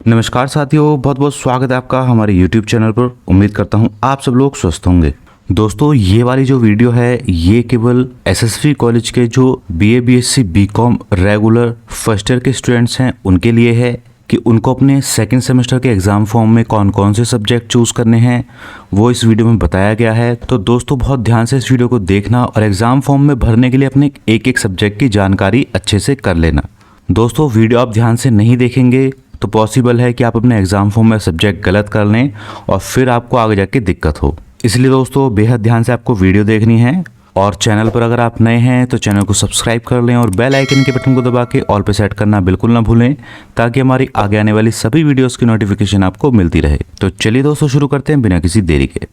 नमस्कार साथियों, बहुत बहुत स्वागत है आपका हमारे YouTube चैनल पर। उम्मीद करता हूँ आप सब लोग स्वस्थ होंगे। दोस्तों, ये वाली जो वीडियो है ये केवल एसएसवी कॉलेज के जो BA BSc BCom regular first year के स्टूडेंट्स हैं उनके लिए है कि उनको अपने सेकंड सेमेस्टर के एग्ज़ाम फॉर्म में कौन कौन से सब्जेक्ट चूज़ करने हैं वो इस वीडियो में बताया गया है। तो दोस्तों, बहुत ध्यान से इस वीडियो को देखना और एग्ज़ाम फॉर्म में भरने के लिए अपने एक एक सब्जेक्ट की जानकारी अच्छे से कर लेना। दोस्तों, वीडियो आप ध्यान से नहीं देखेंगे तो पॉसिबल है कि आप अपने एग्ज़ाम फॉर्म में सब्जेक्ट गलत कर लें और फिर आपको आगे जाके दिक्कत हो। इसलिए दोस्तों, बेहद ध्यान से आपको वीडियो देखनी है और चैनल पर अगर आप नए हैं तो चैनल को सब्सक्राइब कर लें और बेल आइकन के बटन को दबा के ऑल पे सेट करना बिल्कुल ना भूलें, ताकि हमारी आगे आने वाली सभी वीडियोस की नोटिफिकेशन आपको मिलती रहे। तो चलिए दोस्तों, शुरू करते हैं बिना किसी देरी के।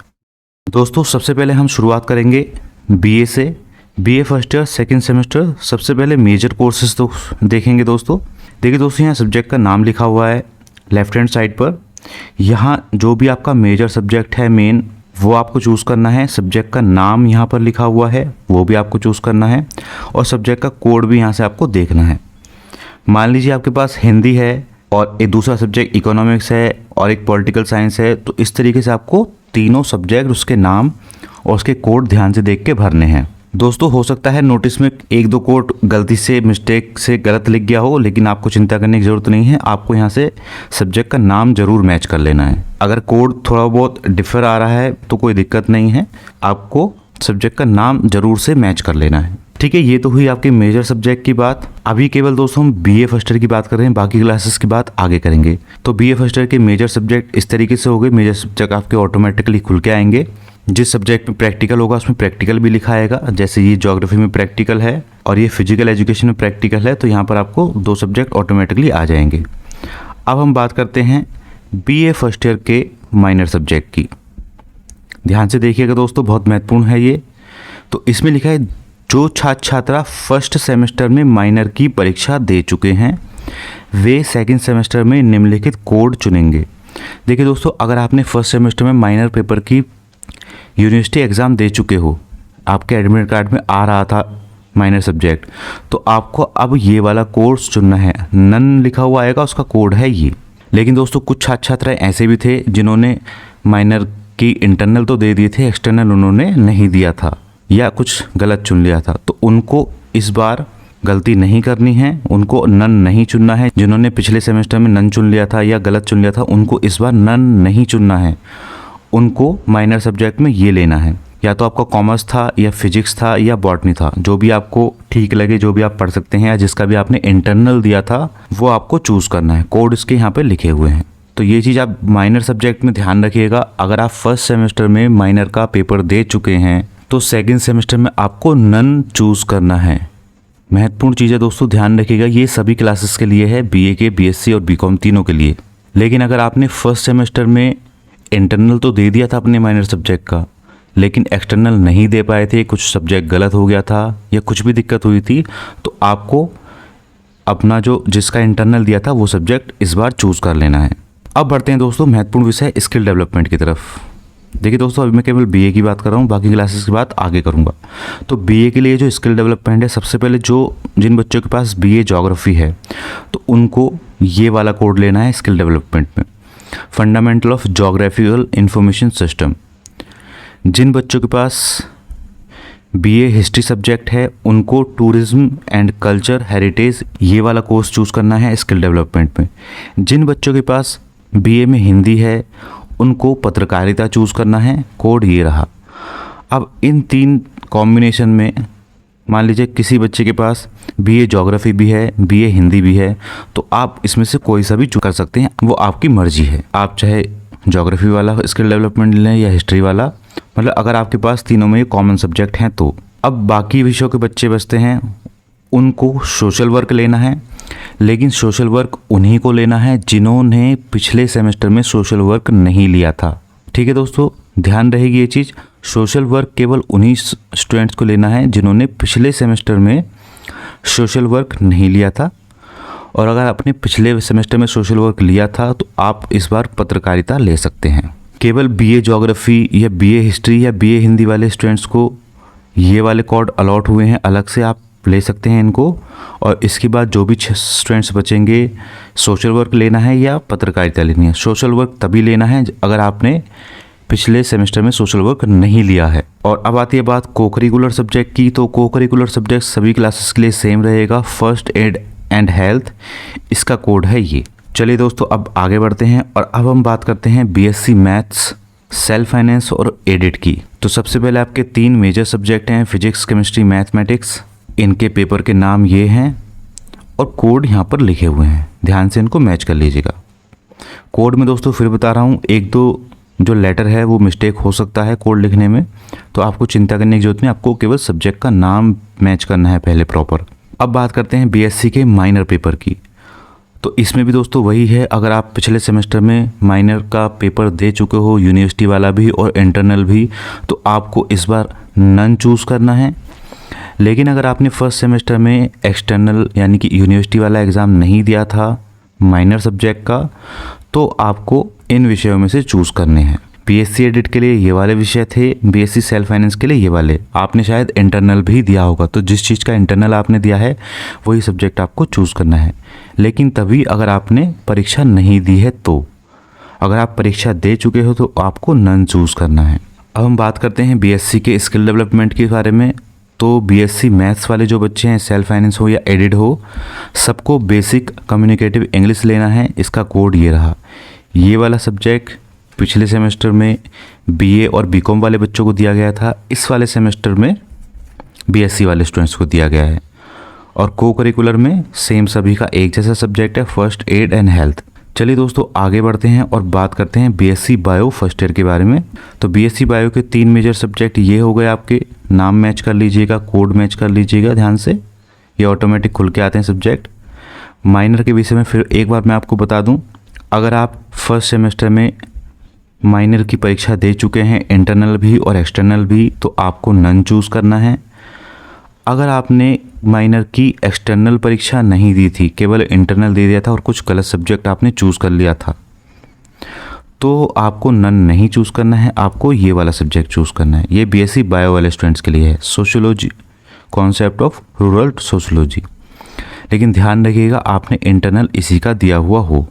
दोस्तों, सबसे पहले हम शुरुआत करेंगे बीए से। BA first year second semester. सबसे पहले मेजर कोर्सेज तो देखेंगे दोस्तों। देखिए दोस्तों, यहाँ सब्जेक्ट का नाम लिखा हुआ है लेफ्ट हैंड साइड पर। यहाँ जो भी आपका मेजर सब्जेक्ट है मेन वो आपको चूज़ करना है। सब्जेक्ट का नाम यहाँ पर लिखा हुआ है वो भी आपको चूज़ करना है और सब्जेक्ट का कोड भी यहाँ से आपको देखना है। मान लीजिए आपके पास हिंदी है और एक दूसरा सब्जेक्ट इकोनॉमिक्स है और एक पॉलिटिकल साइंस है, तो इस तरीके से आपको तीनों सब्जेक्ट उसके नाम और उसके कोड ध्यान से देख के भरने हैं। दोस्तों, हो सकता है नोटिस में एक दो कोड गलती से मिस्टेक से गलत लिख गया हो, लेकिन आपको चिंता करने की ज़रूरत नहीं है। आपको यहाँ से सब्जेक्ट का नाम ज़रूर मैच कर लेना है। अगर कोड थोड़ा बहुत डिफर आ रहा है तो कोई दिक्कत नहीं है, आपको सब्जेक्ट का नाम ज़रूर से मैच कर लेना है। ठीक है, ये तो हुई आपके मेजर सब्जेक्ट की बात। अभी केवल दोस्तों हम बीए फर्स्ट ईयर की बात कर रहे हैं, बाकी क्लासेस की बात आगे करेंगे। तो बीए फर्स्ट ईयर के मेजर सब्जेक्ट इस तरीके से हो गए। मेजर सब्जेक्ट आपके ऑटोमेटिकली खुल के आएंगे। जिस सब्जेक्ट में प्रैक्टिकल होगा उसमें प्रैक्टिकल भी लिखा आएगा। जैसे ये ज्योग्राफी में प्रैक्टिकल है और ये फिजिकल एजुकेशन में प्रैक्टिकल है, तो यहाँ पर आपको दो सब्जेक्ट ऑटोमेटिकली आ जाएंगे। अब हम बात करते हैं बीए फर्स्ट ईयर के माइनर सब्जेक्ट की। ध्यान से देखिएगा दोस्तों, बहुत महत्वपूर्ण है ये। तो इसमें लिखा है जो छात्र छात्रा फर्स्ट सेमेस्टर में माइनर की परीक्षा दे चुके हैं वे सेकेंड सेमेस्टर में निम्नलिखित कोड चुनेंगे। देखिए दोस्तों, अगर आपने फर्स्ट सेमेस्टर में माइनर पेपर की यूनिवर्सिटी एग्ज़ाम दे चुके हो, आपके एडमिट कार्ड में आ रहा था माइनर सब्जेक्ट, तो आपको अब ये वाला कोर्स चुनना है। नन लिखा हुआ आएगा, उसका कोड है ये। लेकिन दोस्तों, कुछ छात्र छात्राएँ ऐसे भी थे जिन्होंने माइनर की इंटरनल तो दे दिए थे, एक्सटर्नल उन्होंने नहीं दिया था या कुछ गलत चुन लिया था। तो उनको इस बार गलती नहीं करनी है, उनको नन नहीं चुनना है। जिन्होंने पिछले सेमेस्टर में नन चुन लिया था या गलत चुन लिया था, उनको इस बार नन नहीं चुनना है। उनको माइनर सब्जेक्ट में ये लेना है, या तो आपका कॉमर्स था या फिजिक्स था या बॉटनी था, जो भी आपको ठीक लगे, जो भी आप पढ़ सकते हैं, या जिसका भी आपने इंटरनल दिया था वो आपको चूज़ करना है। कोड इसके यहाँ पे लिखे हुए हैं। तो ये चीज़ आप माइनर सब्जेक्ट में ध्यान रखिएगा। अगर आप फर्स्ट सेमेस्टर में माइनर का पेपर दे चुके हैं तो सेकेंड सेमेस्टर में आपको नन चूज़ करना है। महत्वपूर्ण चीज़ है दोस्तों, ध्यान रखिएगा। ये सभी क्लासेस के लिए है, बीए के, बीएससी और बीकॉम तीनों के लिए। लेकिन अगर आपने फर्स्ट सेमेस्टर में इंटरनल तो दे दिया था अपने माइनर सब्जेक्ट का, लेकिन एक्सटर्नल नहीं दे पाए थे, कुछ सब्जेक्ट गलत हो गया था या कुछ भी दिक्कत हुई थी, तो आपको अपना जो जिसका इंटरनल दिया था वो सब्जेक्ट इस बार चूज़ कर लेना है। अब बढ़ते हैं दोस्तों महत्वपूर्ण विषय स्किल डेवलपमेंट की तरफ। देखिए दोस्तों, अभी मैं केवल बीए की बात कर रहा हूँ, बाकी क्लासेस की बात आगे करूँगा। तो बीए के लिए जो स्किल डेवलपमेंट है, सबसे पहले जिन बच्चों के पास बीए ज्योग्राफी है तो उनको ये वाला कोड लेना है स्किल डेवलपमेंट में, fundamental of geographical information system. जिन बच्चों के पास बीए हिस्ट्री सब्जेक्ट है उनको टूरिज्म एंड कल्चर हेरिटेज ये वाला कोर्स चूज़ करना है स्किल डेवलपमेंट में। जिन बच्चों के पास बीए में हिंदी है उनको पत्रकारिता चूज़ करना है, कोड ये रहा। अब इन तीन कॉम्बिनेशन में मान लीजिए किसी बच्चे के पास बीए ज्योग्राफी भी है, बीए हिंदी भी है, तो आप इसमें से कोई सा भी चूज कर सकते हैं, वो आपकी मर्जी है। आप चाहे ज्योग्राफी वाला स्किल डेवलपमेंट लें या हिस्ट्री वाला, मतलब अगर आपके पास तीनों में ये कॉमन सब्जेक्ट हैं तो। अब बाकी विषयों के बच्चे बचते हैं, उनको सोशल वर्क लेना है, लेकिन सोशल वर्क उन्हीं को लेना है जिन्होंने पिछले सेमेस्टर में सोशल वर्क नहीं लिया था। ठीक है दोस्तों, ध्यान रहेगी ये चीज़। सोशल वर्क केवल उन्हीं स्टूडेंट्स को लेना है जिन्होंने पिछले सेमेस्टर में सोशल वर्क नहीं लिया था। और अगर आपने पिछले सेमेस्टर में सोशल वर्क लिया था तो आप इस बार पत्रकारिता ले सकते हैं। केवल बीए ज्योग्राफी या बीए हिस्ट्री या बीए हिंदी वाले स्टूडेंट्स को ये वाले कोड अलॉट हुए हैं अलग से। आप आप ले सकते हैं इनको। और इसके बाद जो भी 6 स्टूडेंट्स बचेंगे, सोशल वर्क लेना है या पत्रकारिता लेनी है। सोशल वर्क तभी लेना है अगर आपने पिछले सेमेस्टर में सोशल वर्क नहीं लिया है। और अब आती है बात को करिकुलर सब्जेक्ट की। तो को करिकुलर सब्जेक्ट सभी क्लासेस के लिए सेम रहेगा, फर्स्ट एड एंड हेल्थ, इसका कोड है ये। चलिए दोस्तों अब आगे बढ़ते हैं और अब हम बात करते हैं बीएससी मैथ्स, सेल्फ फाइनेंस और एडिट की। तो सबसे पहले आपके 3 मेजर सब्जेक्ट हैं, फिजिक्स, केमिस्ट्री, मैथमेटिक्स। इनके पेपर के नाम ये हैं और कोड यहाँ पर लिखे हुए हैं, ध्यान से इनको मैच कर लीजिएगा। कोड में दोस्तों फिर बता रहा हूँ, 1-2 जो लेटर है वो मिस्टेक हो सकता है कोड लिखने में, तो आपको चिंता करने की जरूरत नहीं, आपको केवल सब्जेक्ट का नाम मैच करना है पहले प्रॉपर। अब बात करते हैं बीएससी के माइनर पेपर की। तो इसमें भी दोस्तों वही है, अगर आप पिछले सेमेस्टर में माइनर का पेपर दे चुके हो, यूनिवर्सिटी वाला भी और इंटरनल भी, तो आपको इस बार नन चूज़ करना है। लेकिन अगर आपने फर्स्ट सेमेस्टर में एक्सटर्नल यानी कि यूनिवर्सिटी वाला एग्ज़ाम नहीं दिया था माइनर सब्जेक्ट का, तो आपको इन विषयों में से चूज़ करने हैं। बीएससी एडिट के लिए ये वाले विषय थे, बीएससी सेल्फ फाइनेंस के लिए ये वाले। आपने शायद इंटरनल भी दिया होगा, तो जिस चीज़ का इंटरनल आपने दिया है वही सब्जेक्ट आपको चूज़ करना है। लेकिन तभी अगर आपने परीक्षा नहीं दी है तो, अगर आप परीक्षा दे चुके हो तो आपको नन चूज़ करना है। अब हम बात करते हैं बीएससी के स्किल डेवलपमेंट के बारे में। तो बीएससी मैथ्स वाले जो बच्चे हैं, सेल्फ फाइनेंस हो या एडिट हो, सबको बेसिक कम्युनिकेटिव इंग्लिश लेना है। इसका कोड ये रहा। ये वाला सब्जेक्ट पिछले सेमेस्टर में बीए और बीकॉम वाले बच्चों को दिया गया था, इस वाले सेमेस्टर में बीएससी वाले स्टूडेंट्स को दिया गया है। और को करिकुलर में सेम सभी का एक जैसा सब्जेक्ट है, फर्स्ट एड एंड हेल्थ। चलिए दोस्तों आगे बढ़ते हैं और बात करते हैं बीएससी बायो फर्स्ट ईयर के बारे में। तो बीएससी बायो के 3 मेजर सब्जेक्ट ये हो गए आपके, नाम मैच कर लीजिएगा, कोड मैच कर लीजिएगा ध्यान से, ये ऑटोमेटिक खुल के आते हैं सब्जेक्ट। माइनर के विषय में फिर एक बार मैं आपको बता दूं, अगर आप फर्स्ट सेमेस्टर में माइनर की परीक्षा दे चुके हैं, इंटरनल भी और एक्सटर्नल भी, तो आपको नन चूज़ करना है। अगर आपने माइनर की एक्सटर्नल परीक्षा नहीं दी थी, केवल इंटरनल दे दिया था और कुछ गलत सब्जेक्ट आपने चूज़ कर लिया था, तो आपको नन नहीं चूज़ करना है, आपको ये वाला सब्जेक्ट चूज़ करना है। ये बीएससी बायो वाले स्टूडेंट्स के लिए है, sociology, concept of rural sociology. लेकिन ध्यान रखिएगा आपने इंटरनल इसी का दिया हुआ हो।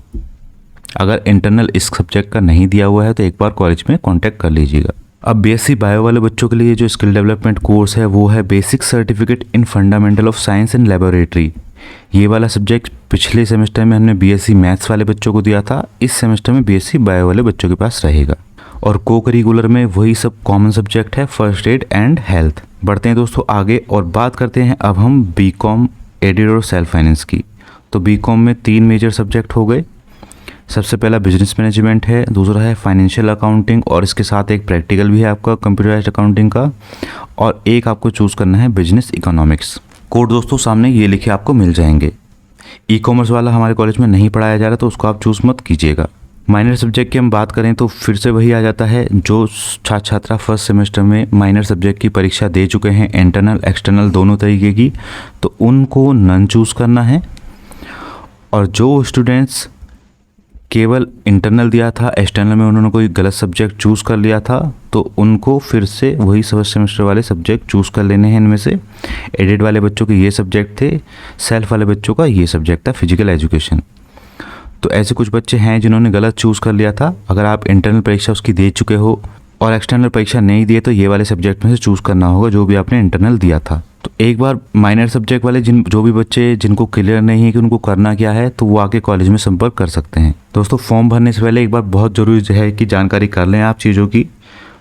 अगर इंटरनल इस सब्जेक्ट का नहीं दिया हुआ है तो एक बार कॉलेज में कांटेक्ट कर लीजिएगा। अब बीएससी बायो वाले बच्चों के लिए जो स्किल डेवलपमेंट कोर्स है वो है basic certificate in fundamental of science and laboratory. ये वाला सब्जेक्ट पिछले सेमेस्टर में हमने बीएससी मैथ्स वाले बच्चों को दिया था, इस सेमेस्टर में बीएससी बायो वाले बच्चों के पास रहेगा। और को करिकुलर में वही सब कॉमन सब्जेक्ट है, फर्स्ट एड एंड हेल्थ। बढ़ते हैं दोस्तों आगे और बात करते हैं अब हम बीकॉम एडिट और सेल्फ फाइनेंस की। तो बीकॉम में 3 मेजर सब्जेक्ट हो गए। सबसे पहला बिजनेस मैनेजमेंट है, दूसरा है फाइनेंशियल अकाउंटिंग और इसके साथ एक प्रैक्टिकल भी है आपका कंप्यूटराइज्ड अकाउंटिंग का, और एक आपको चूज़ करना है बिजनेस इकोनॉमिक्स। कोड दोस्तों सामने ये लिखे आपको मिल जाएंगे। ई कॉमर्स वाला हमारे कॉलेज में नहीं पढ़ाया जा रहा, तो उसको आप चूज़ मत कीजिएगा। माइनर सब्जेक्ट की हम बात करें तो फिर से वही आ जाता है, जो छात्रा फर्स्ट सेमेस्टर में माइनर सब्जेक्ट की परीक्षा दे चुके हैं, इंटरनल एक्सटर्नल दोनों तरीके की, तो उनको नन चूज़ करना है। और जो स्टूडेंट्स केवल इंटरनल दिया था, एक्सटर्नल में उन्होंने कोई गलत सब्जेक्ट चूज़ कर लिया था, तो उनको फिर से वही फर्स्ट सेमेस्टर वाले सब्जेक्ट चूज़ कर लेने हैं। इनमें से एडिट वाले बच्चों के ये सब्जेक्ट थे, सेल्फ वाले बच्चों का ये सब्जेक्ट था फिजिकल एजुकेशन। तो ऐसे कुछ बच्चे हैं जिन्होंने गलत चूज़ कर लिया था। अगर आप इंटरनल परीक्षा उसकी दे चुके हो और एक्सटर्नल परीक्षा नहीं दिए, तो ये वाले सब्जेक्ट में से चूज़ करना होगा जो भी आपने इंटरनल दिया था। तो एक बार माइनर सब्जेक्ट वाले जो भी बच्चे जिनको क्लियर नहीं है कि उनको करना क्या है, तो वो आके कॉलेज में संपर्क कर सकते हैं। दोस्तों फॉर्म भरने से पहले एक बार बहुत ज़रूरी है कि जानकारी कर लें आप चीज़ों की।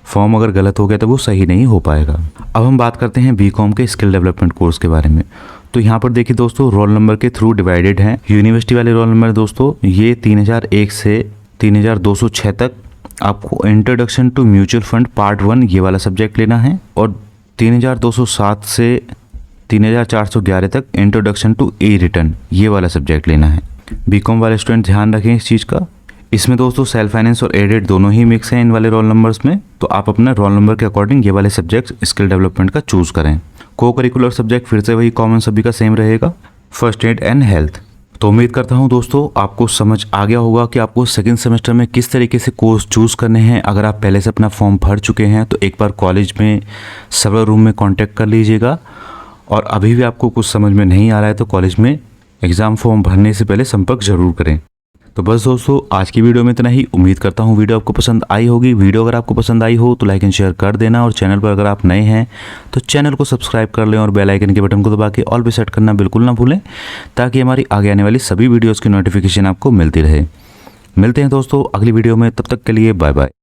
फॉर्म अगर गलत हो गया तो वो सही नहीं हो पाएगा। अब हम बात करते हैं बीकॉम के स्किल डेवलपमेंट कोर्स के बारे में। तो यहाँ पर देखिए दोस्तों, रोल नंबर के थ्रू डिवाइडेड हैं। यूनिवर्सिटी वाले रोल नंबर दोस्तों ये 3001 से 3206 तक आपको introduction to mutual fund part 1 ये वाला सब्जेक्ट लेना है, और 3207 से 3411 तक इंट्रोडक्शन टू ई रिटर्न ये वाला सब्जेक्ट लेना है। बीकॉम वाले स्टूडेंट ध्यान रखें इस चीज़ का। इसमें दोस्तों सेल्फ फाइनेंस और एडिट दोनों ही मिक्स हैं इन वाले रोल नंबर्स में, तो आप अपना रोल नंबर के अकॉर्डिंग ये वाले सब्जेक्ट स्किल डेवलपमेंट का चूज़ करें। को करिकुलर सब्जेक्ट फिर से वही कॉमन सभी का सेम रहेगा, फर्स्ट एड एंड हेल्थ। तो उम्मीद करता हूँ दोस्तों आपको समझ आ गया होगा कि आपको सेकंड सेमेस्टर में किस तरीके से कोर्स चूज़ करने हैं। अगर आप पहले से अपना फॉर्म भर चुके हैं तो एक बार कॉलेज में सर्वर रूम में कांटेक्ट कर लीजिएगा, और अभी भी आपको कुछ समझ में नहीं आ रहा है तो कॉलेज में एग्ज़ाम फॉर्म भरने से पहले संपर्क जरूर करें। तो बस दोस्तों, आज की वीडियो में इतना ही। उम्मीद करता हूँ वीडियो आपको पसंद आई होगी। वीडियो अगर आपको पसंद आई हो तो लाइक एंड शेयर कर देना, और चैनल पर अगर आप नए हैं तो चैनल को सब्सक्राइब कर लें और बेल आइकन के बटन को दबा के ऑल पे सेट करना बिल्कुल ना भूलें, ताकि हमारी आगे आने वाली सभी वीडियोज़ की नोटिफिकेशन आपको मिलती रहे। मिलते हैं दोस्तों अगली वीडियो में, तब तक के लिए बाय बाय।